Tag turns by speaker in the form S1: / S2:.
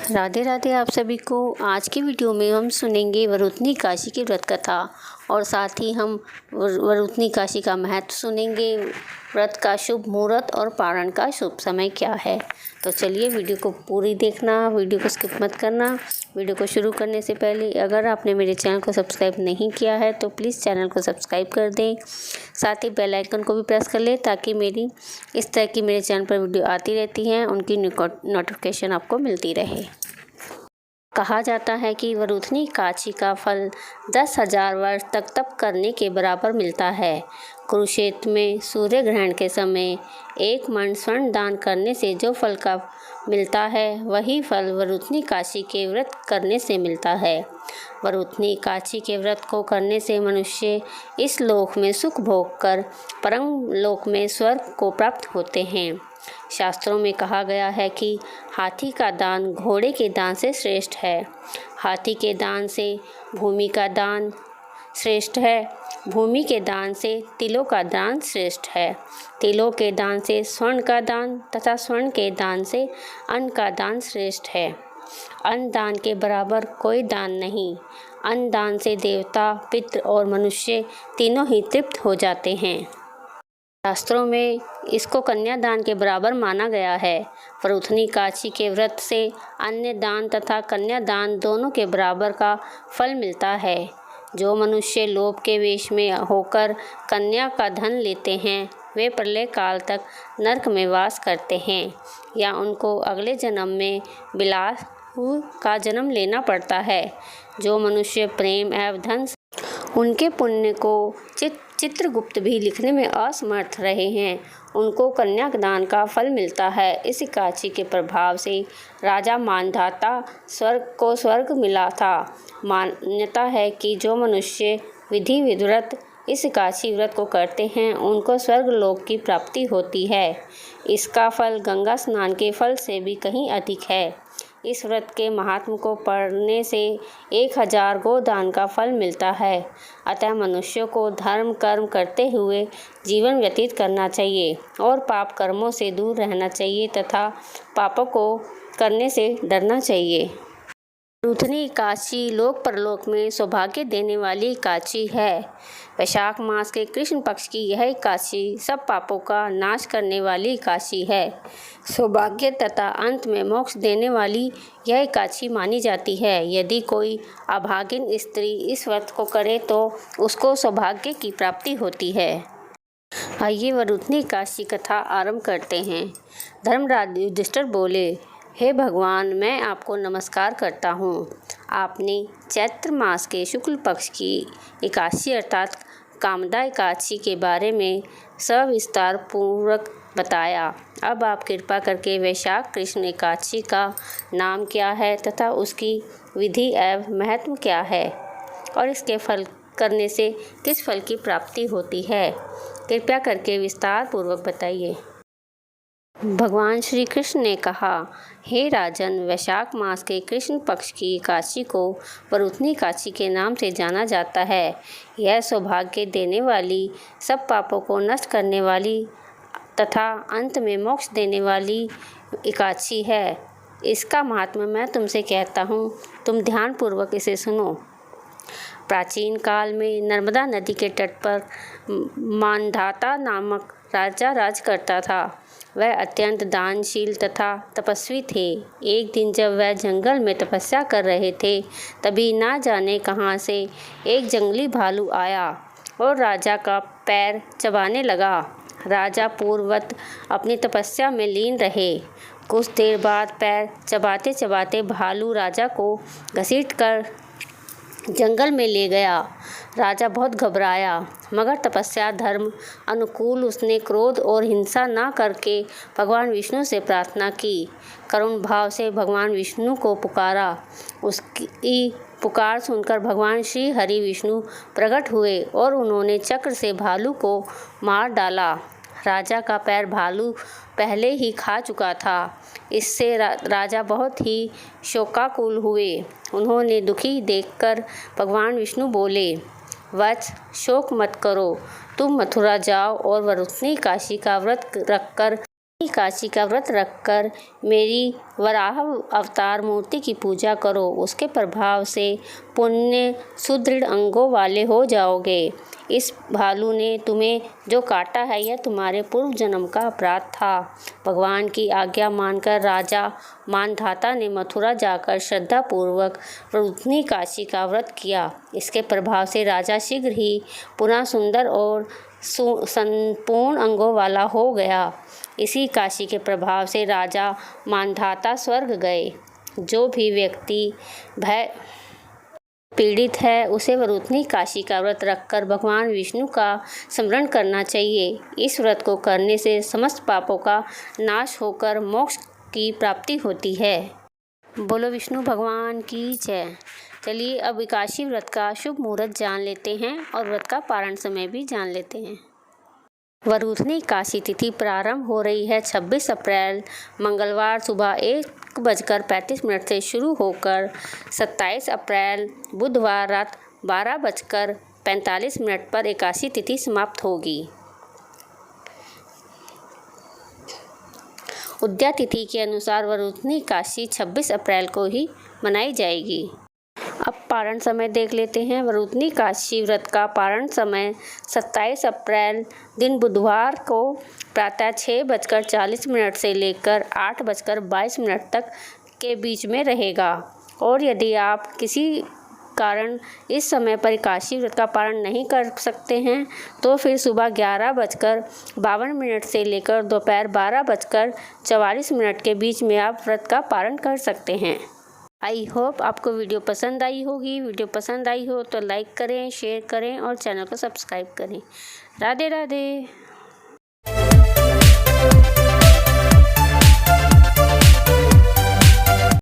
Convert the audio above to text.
S1: राधे राधे आप सभी को। आज की वीडियो में हम सुनेंगे वरुथनी काशी की व्रत कथा और साथ ही हम वरुथनी काशी का महत्व सुनेंगे। व्रत का शुभ मुहूर्त और पारण का शुभ समय क्या है। तो चलिए वीडियो को पूरी देखना, वीडियो को स्किप मत करना। वीडियो को शुरू करने से पहले अगर आपने मेरे चैनल को सब्सक्राइब नहीं किया है तो प्लीज़ चैनल को सब्सक्राइब कर दें। साथ ही बेल आइकन को भी प्रेस कर लें ताकि मेरी इस तरह की मेरे चैनल पर वीडियो आती रहती हैं, उनकी नोटिफिकेशन आपको मिलती रहे। कहा जाता है कि वरुथनी काशी का फल 10,000 वर्ष तक तप करने के बराबर मिलता है। कुरुक्षेत्र में सूर्य ग्रहण के समय 1 मण स्वर्ण दान करने से जो फल का मिलता है वही फल वरुथनी काशी के व्रत करने से मिलता है। वरुथनी काशी के व्रत को करने से मनुष्य इस लोक में सुख भोग कर परम लोक में स्वर्ग को प्राप्त होते हैं। शास्त्रों में कहा गया है कि हाथी का दान घोड़े के दान से श्रेष्ठ है। हाथी के दान से भूमि का दान श्रेष्ठ है। भूमि के दान से तिलों का दान श्रेष्ठ है। तिलों के दान से स्वर्ण का दान तथा स्वर्ण के दान से अन्न का दान श्रेष्ठ है। अन्न दान के बराबर कोई दान नहीं। अन्न दान से देवता, पितृ और मनुष्य तीनों ही तृप्त हो जाते हैं। शास्त्रों में इसको कन्यादान के बराबर माना गया है। वरुथनी काशी के व्रत से अन्य दान तथा कन्यादान दोनों के बराबर का फल मिलता है। जो मनुष्य लोभ के वेश में होकर कन्या का धन लेते हैं वे प्रलय काल तक नरक में वास करते हैं या उनको अगले जन्म में बिलास का जन्म लेना पड़ता है। जो मनुष्य प्रेम एवं धन उनके पुण्य को चित्रगुप्त भी लिखने में असमर्थ रहे हैं उनको कन्यादान का फल मिलता है। इस काशी के प्रभाव से राजा मानधाता स्वर्ग को स्वर्ग मिला था। मान्यता है कि जो मनुष्य विधि विधुरत इस काशी व्रत को करते हैं उनको स्वर्ग लोक की प्राप्ति होती है। इसका फल गंगा स्नान के फल से भी कहीं अधिक है। इस व्रत के महात्म को पढ़ने से 1000 गोदान का फल मिलता है। अतः मनुष्यों को धर्म कर्म करते हुए जीवन व्यतीत करना चाहिए और पाप कर्मों से दूर रहना चाहिए तथा पापों को करने से डरना चाहिए। वरुथनी काशी लोक परलोक में सौभाग्य देने वाली काशी है। वैशाख मास के कृष्ण पक्ष की यह काशी सब पापों का नाश करने वाली काशी है। सौभाग्य तथा अंत में मोक्ष देने वाली यह काशी मानी जाती है। यदि कोई अभागिन स्त्री इस व्रत को करे तो उसको सौभाग्य की प्राप्ति होती है। आइए वरुथनी काशी कथा आरंभ करते हैं। धर्मराज युधिष्ठिर बोले, हे भगवान, मैं आपको नमस्कार करता हूँ। आपने चैत्र मास के शुक्ल पक्ष की एकादशी अर्थात कामदा एकादशी के बारे में सविस्तार पूर्वक बताया। अब आप कृपा करके वैशाख कृष्ण एकादशी का नाम क्या है तथा उसकी विधि एवं महत्व क्या है और इसके फल करने से किस फल की प्राप्ति होती है, कृपया करके विस्तार पूर्वक बताइए। भगवान श्री कृष्ण ने कहा, हे राजन, वैशाख मास के कृष्ण पक्ष की एकादशी को वरुथनी काशी के नाम से जाना जाता है। यह सौभाग्य देने वाली, सब पापों को नष्ट करने वाली तथा अंत में मोक्ष देने वाली एकादशी है। इसका महात्म्य मैं तुमसे कहता हूँ, तुम ध्यानपूर्वक इसे सुनो। प्राचीन काल में नर्मदा नदी के तट पर मानधाता नामक राजा राज करता था। वह अत्यंत दानशील तथा तपस्वी थे। एक दिन जब वह जंगल में तपस्या कर रहे थे तभी ना जाने कहां से एक जंगली भालू आया और राजा का पैर चबाने लगा। राजा पूर्ववत अपनी तपस्या में लीन रहे। कुछ देर बाद पैर चबाते चबाते भालू राजा को घसीटकर जंगल में ले गया। राजा बहुत घबराया मगर तपस्या धर्म अनुकूल उसने क्रोध और हिंसा ना करके भगवान विष्णु से प्रार्थना की। करुण भाव से भगवान विष्णु को पुकारा। उसकी पुकार सुनकर भगवान श्री हरि विष्णु प्रकट हुए और उन्होंने चक्र से भालू को मार डाला। राजा का पैर भालू पहले ही खा चुका था। इससे राजा बहुत ही शोकाकुल हुए। उन्होंने दुखी देखकर भगवान विष्णु बोले, वत्स, शोक मत करो, तुम मथुरा जाओ और वरुथनी काशी का व्रत रखकर काशी का व्रत रखकर मेरी वराह अवतार मूर्ति की पूजा करो। उसके प्रभाव से पुण्य सुदृढ़ अंगों वाले हो जाओगे। इस भालू ने तुम्हें जो काटा है यह तुम्हारे पूर्व जन्म का अपराध था। भगवान की आज्ञा मानकर राजा मानधाता ने मथुरा जाकर श्रद्धापूर्वक वरुथनी काशी का व्रत किया। इसके प्रभाव से राजा शीघ्र ही पुनः सुंदर और संपूर्ण अंगों वाला हो गया। इसी काशी के प्रभाव से राजा मानधाता स्वर्ग गए। जो भी व्यक्ति भय पीड़ित है उसे वरुथनी काशी का व्रत रखकर भगवान विष्णु का स्मरण करना चाहिए। इस व्रत को करने से समस्त पापों का नाश होकर मोक्ष की प्राप्ति होती है। बोलो विष्णु भगवान की जय। चलिए अब काशी व्रत का शुभ मुहूर्त जान लेते हैं और व्रत का पारण समय भी जान लेते हैं। वरुथनी काशी तिथि प्रारंभ हो रही है 26 अप्रैल मंगलवार सुबह 1:35 से शुरू होकर 27 अप्रैल बुधवार रात 12:45 पर एकादशी तिथि समाप्त होगी। उदया तिथि के अनुसार वरुथनी काशी 26 अप्रैल को ही मनाई जाएगी। अब पारण समय देख लेते हैं। वरुथनी काशी व्रत का पारण समय 27 अप्रैल दिन बुधवार को प्रातः 6:40 से लेकर 8:22 तक के बीच में रहेगा। और यदि आप किसी कारण इस समय पर काशी व्रत का पारण नहीं कर सकते हैं तो फिर सुबह 11:52 से लेकर दोपहर 12:44 के बीच में आप व्रत का पारण कर सकते हैं। आई होप आपको वीडियो पसंद आई होगी। वीडियो पसंद आई हो तो लाइक करें, शेयर करें और चैनल को सब्सक्राइब करें। राधे राधे।